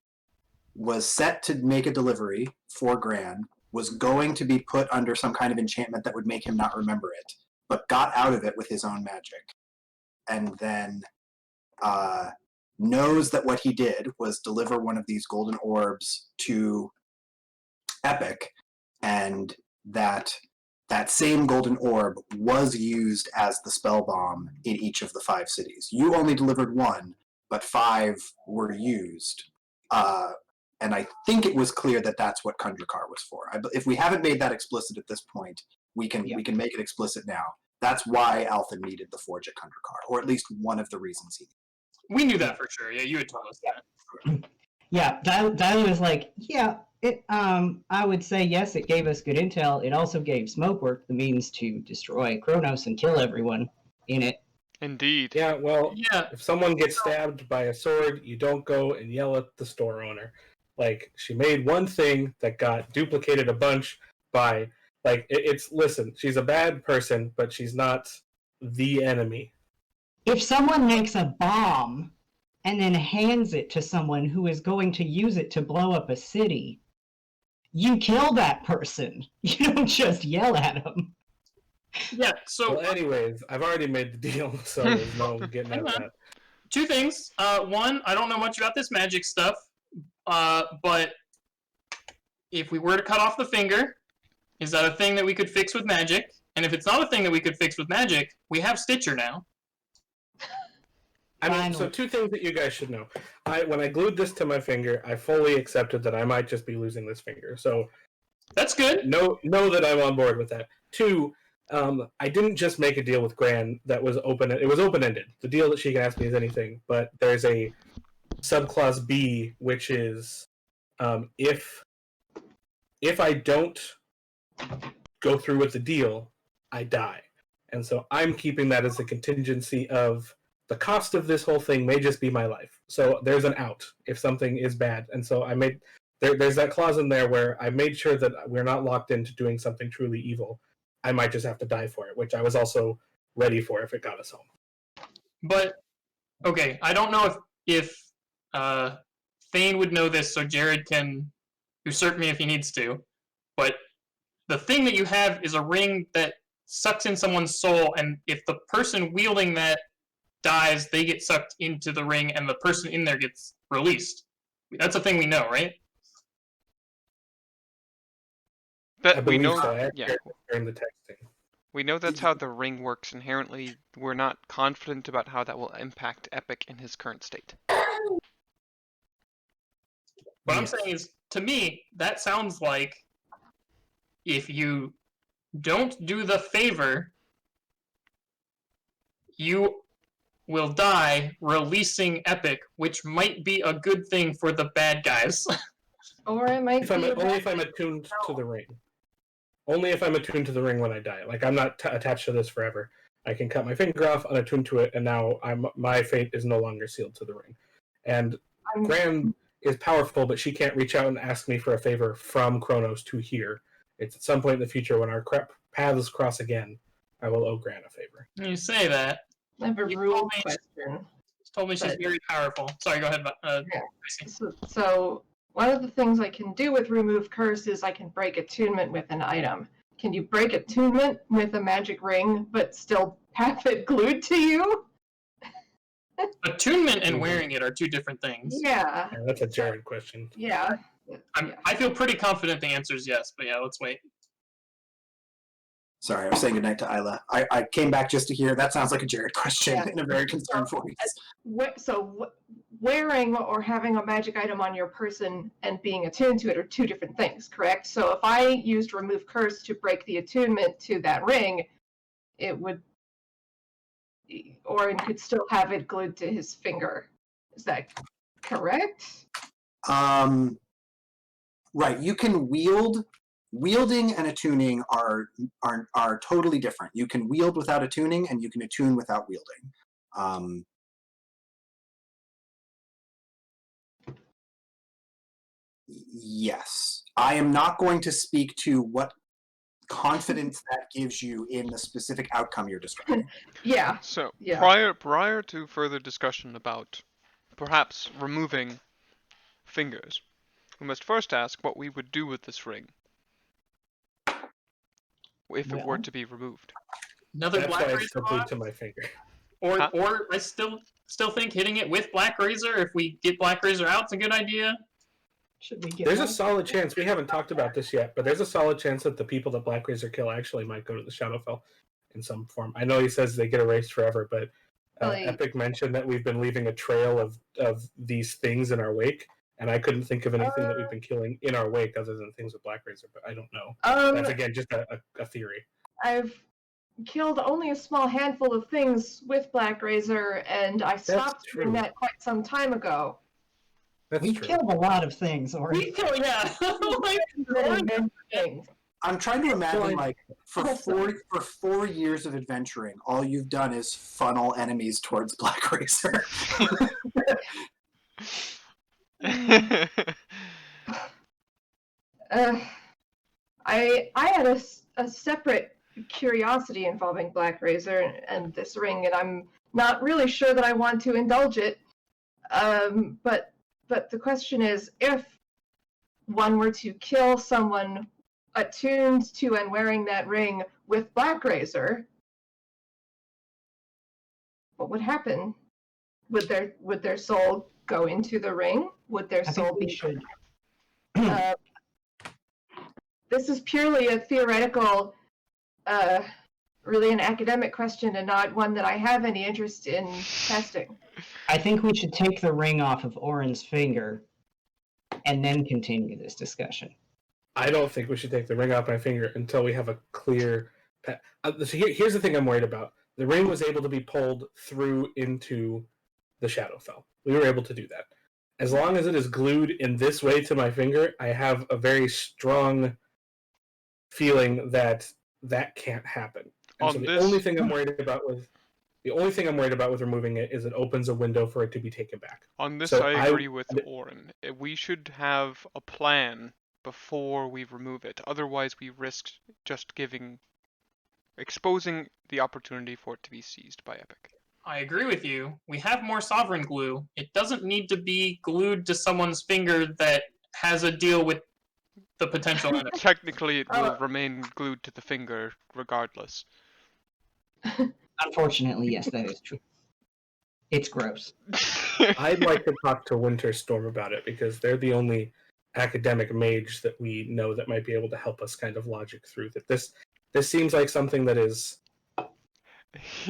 was set to make a delivery for Gran, was going to be put under some kind of enchantment that would make him not remember it, but got out of it with his own magic, and then knows that what he did was deliver one of these golden orbs to Epic, and that same golden orb was used as the spell bomb in each of the 5 cities. You only delivered 1, but 5 were used. And I think it was clear that that's what Kundrakar was for. If we haven't made that explicit at this point, we can make it explicit now. That's why Althan needed the forge at Kundrakar, or at least one of the reasons he needed. we knew that for sure. Yeah, you had told us that. Yeah, Dailu was like, yeah, I would say yes, it gave us good intel. It also gave Smokework the means to destroy Kronos and kill everyone in it. Indeed. Yeah, well, Yeah. if someone gets stabbed by a sword, you don't go and yell at the store owner. Like, she made one thing that got duplicated a bunch by, like, listen, she's a bad person, but she's not the enemy. If someone makes a bomb and then hands it to someone who is going to use it to blow up a city, you kill that person. You don't just yell at them. Yeah, so Well, anyways, I've already made the deal, so there's no getting out of that. 2 things. One, I don't know much about this magic stuff, but if we were to cut off the finger, is that a thing that we could fix with magic? And if it's not a thing that we could fix with magic, we have Stitcher now. I mean, so 2 things that you guys should know. When I glued this to my finger, I fully accepted that I might just be losing this finger. So that's good. Know that I'm on board with that. 2, I didn't just make a deal with Gran that was open. It was open-ended. The deal that she can ask me is anything, but there's a subclause B, which is if I don't go through with the deal, I die. And so I'm keeping that as a contingency of the cost of this whole thing may just be my life. So there's an out if something is bad. And so I made there's that clause in there where I made sure that we're not locked into doing something truly evil. I might just have to die for it, which I was also ready for if it got us home. But okay, I don't know if Thane would know this, so Jared can usurp me if he needs to. But the thing that you have is a ring that sucks in someone's soul, and if the person wielding that dies, they get sucked into the ring, and the person in there gets released. That's a thing we know, right? I That we believe know. so. I Yeah, actually during the texting. we know that's how the ring works inherently. We're not confident about how that will impact Epic in his current state. What I'm Yes. saying is, to me, that sounds like if you don't do the favor, you will die releasing Epic, which might be a good thing for the bad guys. Or it might If I'm be only if I'm attuned to the ring. Only if I'm attuned to the ring when I die. Like I'm not attached to this forever. I can cut my finger off, unattune to it, and now my fate is no longer sealed to the ring. And Gran is powerful, but she can't reach out and ask me for a favor from Kronos to here. It's at some point in the future when our paths cross again, I will owe Gran a favor. You say that. I have a You rule told me- question. Told me she's But- very powerful. Sorry, go ahead. Yeah. Tracy. So one of the things I can do with remove curse is I can break attunement with an item. Can you break attunement with a magic ring, but still have it glued to you? Attunement and wearing it are two different things. Yeah. Yeah, that's a Jared question. Yeah. I feel pretty confident the answer is yes, but yeah, let's wait. Sorry, I was saying goodnight to Isla. I came back just to hear. That sounds like a Jared question Yeah. in a very concerned voice. Wearing or having a magic item on your person and being attuned to it are two different things, correct? So if I used remove curse to break the attunement to that ring, it would, Orin could still have it glued to his finger. Is that correct? Right. You can wielding and attuning are totally different. You can wield without attuning, and you can attune without wielding. Yes. I am not going to speak to what confidence that gives you in the specific outcome you're describing. Yeah. So Yeah. prior to further discussion about perhaps removing fingers, we must first ask what we would do with this ring if it were Well. to be removed. Another That's black why razor it's still bot? glued to my finger. Or I still think hitting it with black razor, if we get black razor out, it's a good idea. Should we get There's a one? solid chance, we haven't talked about this yet, but there's a solid chance that the people that Black Razor kill actually might go to the Shadowfell in some form. I know he says they get erased forever, but Like- Epic mentioned that we've been leaving a trail of these things in our wake, and I couldn't think of anything that we've been killing in our wake other than things with Black Razor, but I don't know. That's, again, just a theory. I've killed only a small handful of things with Black Razor, and I stopped doing true. that quite some time ago. That's We true. killed a lot of things, or We kill, yeah. Like, Many things. I'm trying to imagine, Well, like, for Awesome. 4 years of adventuring, all you've done is funnel enemies towards Black Razor. I had a separate curiosity involving Black Razor and this ring, and I'm not really sure that I want to indulge it. But the question is, if one were to kill someone attuned to and wearing that ring with Black Razor, what would happen? Would their soul go into the ring? Would their I soul think we be should. This is purely a theoretical, really an academic question and not one that I have any interest in testing. I think we should take the ring off of Orin's finger and then continue this discussion. I don't think we should take the ring off my finger until we have a clear. So here's the thing I'm worried about. The ring was able to be pulled through into the Shadowfell. We were able to do that. As long as it is glued in this way to my finger, I have a very strong feeling that that can't happen. And so the only thing I'm worried about with removing it is it opens a window for it to be taken back. On this, So I agree with I- Orin. We should have a plan before we remove it. Otherwise, we risk just exposing the opportunity for it to be seized by Epic. I agree with you. We have more sovereign glue. It doesn't need to be glued to someone's finger that has a deal with the potential enemy. Technically, it will remain glued to the finger regardless. Unfortunately, yes, that is true. It's gross. I'd like to talk to Winterstorm about it because they're the only academic mage that we know that might be able to help us kind of logic through that. This seems like something that is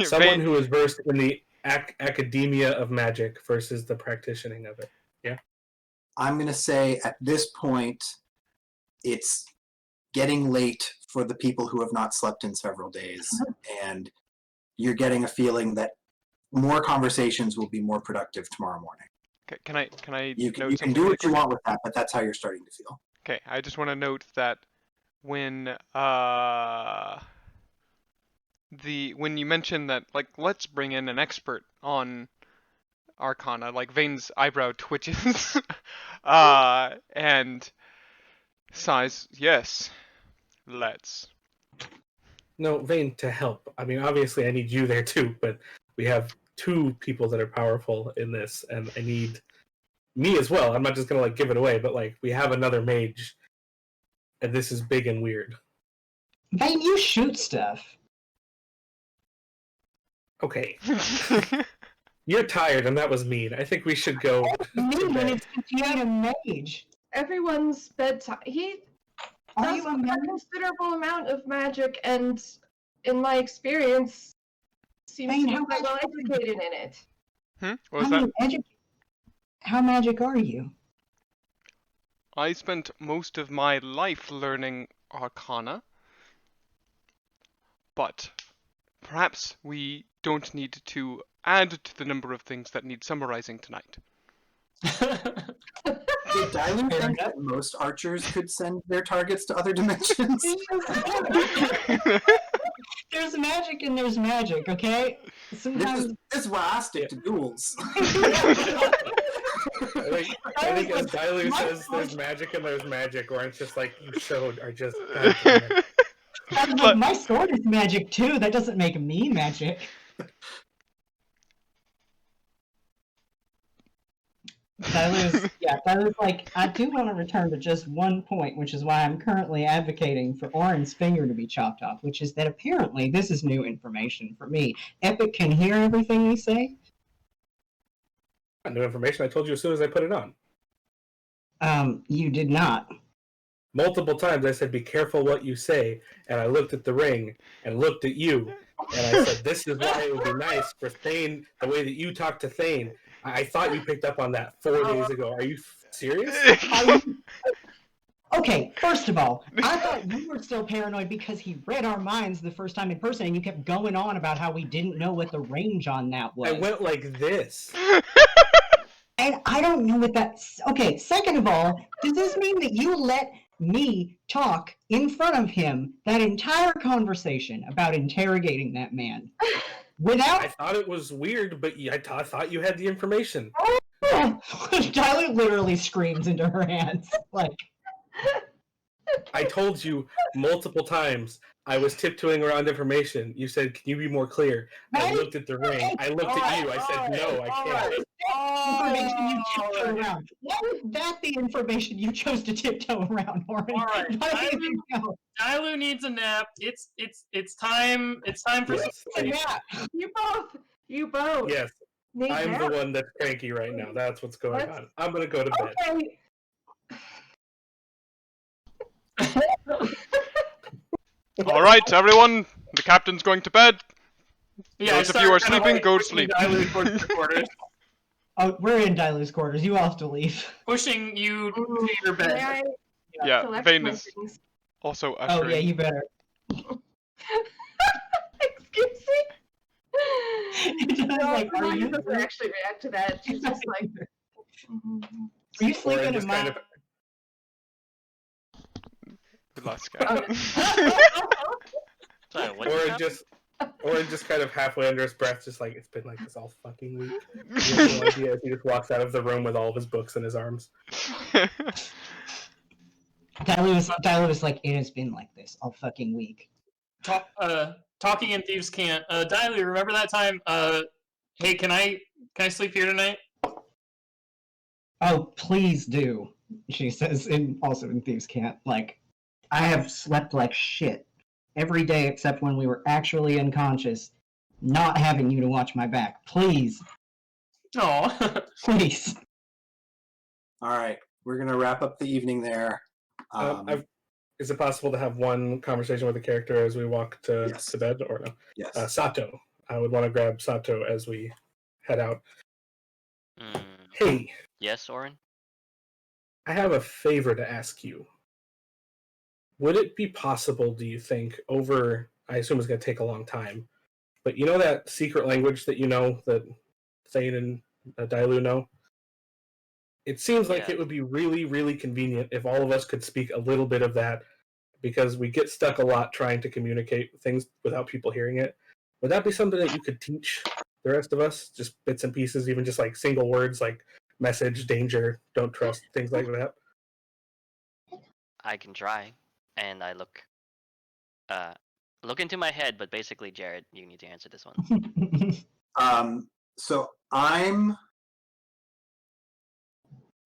someone who is versed in the academia of magic versus the practicing of it. Yeah. I'm going to say at this point, it's getting late for the people who have not slept in several days, and you're getting a feeling that more conversations will be more productive tomorrow morning. Okay, can I You note can do really what you quick? want with that, but that's how you're starting to feel. Okay, I just want to note that when you mentioned that, like, let's bring in an expert on Arcana, like Vane's eyebrow twitches, and sighs, yes, let's. No, Vane, to help. I mean, obviously I need you there too, but we have two people that are powerful in this, and I need me as well. I'm not just gonna like give it away, but like we have another mage, and this is big and weird. Vane, you shoot stuff. Okay. You're tired, and that was mean. I think we should go. Mean when it's you a mage. Everyone's bedtime. He Are does you a a mage? considerable amount of magic, and in my experience, seems Vane, to be how quite well much- educated in it. What was that? How magic are you? I spent most of my life learning Arcana, but perhaps we don't need to add to the number of things that need summarizing tonight. Did Dylan think that most archers could send their targets to other dimensions? There's magic and there's magic, okay? Sometimes This is why I stick to duels. I think as Dailu says, there's magic and there's magic, or it's just like you showed are just. God damn it. like, my sword is magic too. That doesn't make me magic. Tyler's like, I do want to return to just one point, which is why I'm currently advocating for Orin's finger to be chopped off, which is that apparently this is new information for me. Epic can hear everything we say. New information. I told you as soon as I put it on. You did not. Multiple times I said, be careful what you say, and I looked at the ring and looked at you, and I said, this is why it would be nice for Thane, the way that you talk to Thane. I thought you picked up on that 4 days ago. Are you serious? Okay, first of all, I thought you were still paranoid because he read our minds the first time in person, and you kept going on about how we didn't know what the range on that was. I went like this. And I don't know what that's... Okay, second of all, does this mean that you let me talk in front of him that entire conversation about interrogating that man without... I thought it was weird, but I thought you had the information. Tyler literally screams into her hands. Like, I told you multiple times I was tiptoeing around information. You said, can you be more clear? I looked at the ring. I looked at you. I said, no, I can't. Information you tiptoe around. Why was that the information you chose to tiptoe around, Orin? All right, Dailu needs a nap. It's time. It's time for Yes, a nap. You both. yes. Need I'm nap? the one that's cranky right now. That's what's going on. I'm going to go to bed. Okay. All right, everyone, the captain's going to bed. Yeah, Those of you who are sleeping, go to sleep. Dailu towards the quarters, Oh, we're in Dailu's quarters. You all have to leave. pushing you to your May bed. I Yeah, collect Vane my is things? also Oh, ushering. yeah, you better. Excuse me? Like, are Hermione you doesn't actually react to that. She's just like, Are you sleeping in my... Good luck, Oh, Captain. Sorry, what Or just kind of halfway under his breath, just like, it's been like this all fucking week. He has no idea as he just walks out of the room with all of his books in his arms. Dailu was like, it has been like this all fucking week. Talking and thieves can't. Dailu, remember that time? Hey, can I sleep here tonight? Oh, please do, she says, and also in Thieves Can't. Like, I have slept like shit every day except when we were actually unconscious, not having you to watch my back. Please, Oh. please. All right, we're gonna wrap up the evening there. Is it possible to have one conversation with the character as we walk to Yes. bed, or no? Yes. Sato. I would want to grab Sato as we head out. Hey. Yes, Orin? I have a favor to ask you. Would it be possible, do you think, I assume it's going to take a long time, but you know that secret language that you know, that Thane and Dailu know? It seems like it would be really, really convenient if all of us could speak a little bit of that, because we get stuck a lot trying to communicate things without people hearing it. Would that be something that you could teach the rest of us? Just bits and pieces, even just like single words like message, danger, don't trust, things like that? I can try. And I look into my head, but basically, Jared, you need to answer this one. So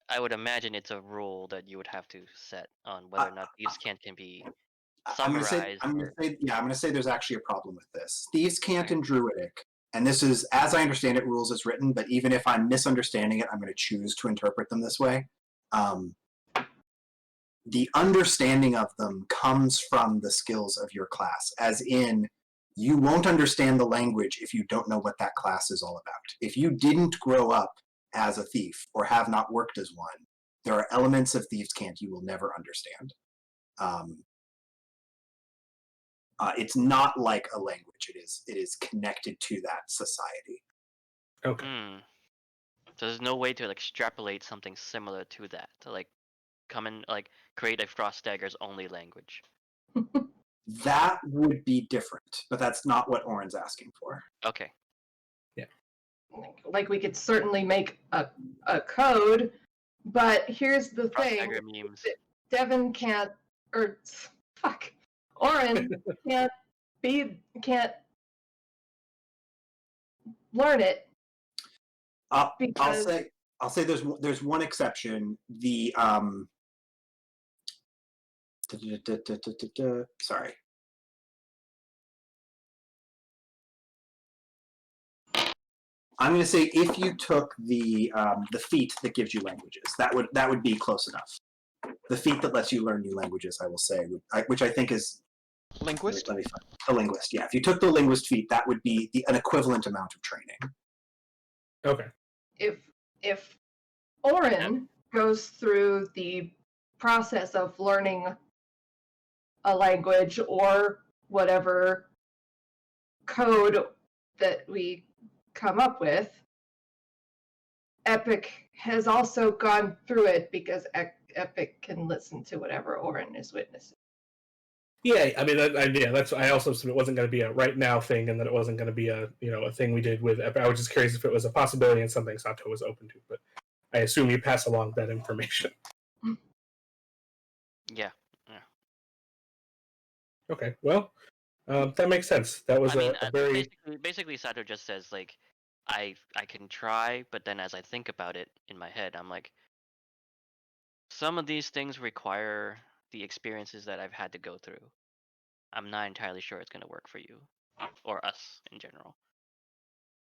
I would imagine it's a rule that you would have to set on whether or not Thieves' Cant can be summarized. I'm gonna say there's actually a problem with this. Thieves' Cant in Druidic, and this is, as I understand it, rules as written, but even if I'm misunderstanding it, I'm gonna choose to interpret them this way. The understanding of them comes from the skills of your class, as in, you won't understand the language if you don't know what that class is all about. If you didn't grow up as a thief or have not worked as one, there are elements of Thieves' Cant you will never understand. It's not like a language. It is connected to that society. Okay. So there's no way to extrapolate something similar to that, to come and create a Frost Daggers only language. That would be different, but that's not what Orin's asking for. Okay. Yeah. We could certainly make a code, but here's the thing: memes. Devin can't, Orin can't learn it. I'll say there's one exception. The sorry. I'm going to say if you took the feat that gives you languages, that would be close enough. The feat that lets you learn new languages, I will say, which I think is linguist. Let me find the linguist. Yeah, if you took the linguist feat, that would be an equivalent amount of training. Okay. If Orin goes through the process of learning a language or whatever code that we come up with, Epic has also gone through it because Epic can listen to whatever Orin is witnessing. Yeah, I mean, I also assumed it wasn't going to be a right now thing, and that it wasn't going to be a thing we did with Epic. I was just curious if it was a possibility and something Sato was open to, but I assume you pass along that information. Yeah. Okay, well, that makes sense. That was a very basically Sato just says I can try, but then as I think about it in my head, I'm like, some of these things require the experiences that I've had to go through. I'm not entirely sure it's going to work for you or us in general.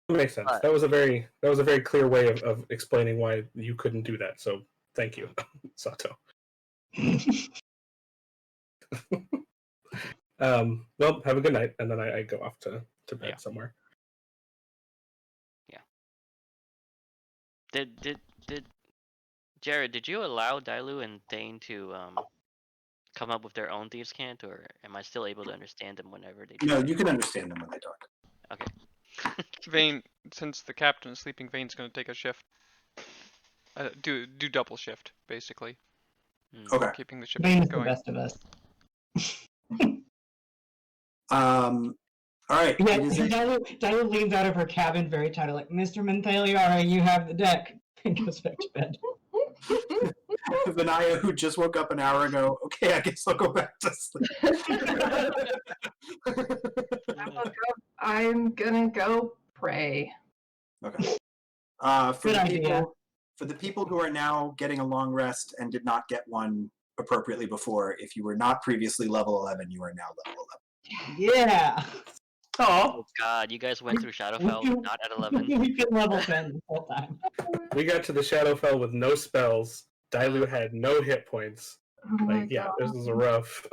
That makes sense. That was a very clear way of explaining why you couldn't do that. So thank you, Sato. Well, have a good night, and then I go off to bed somewhere. Yeah. Did Jared, did you allow Dailu and Thane to come up with their own Thieves' Cant, or am I still able to understand them whenever they talk? No, you can understand them when they talk. Okay. Vane, since the captain is sleeping, Vane's going to take a shift. Do double shift, basically. Okay. Keeping the ship Vane is going. the best of us. All right. Yeah, Dailu leans out of her cabin very tired, like, Mr. Menthaliara, you have the deck, and goes back to bed. Vinaya, who just woke up an hour ago, okay, I guess I'll go back to sleep. I'm gonna go pray. Okay. For the people who are now getting a long rest and did not get one appropriately before, if you were not previously level 11, you are now level 11. Yeah. Oh God, you guys went through Shadowfell not at 11. We've been level 10 the whole time. We got to the Shadowfell with no spells Dailu had no hit points. Oh my Like, yeah, God. this is rough.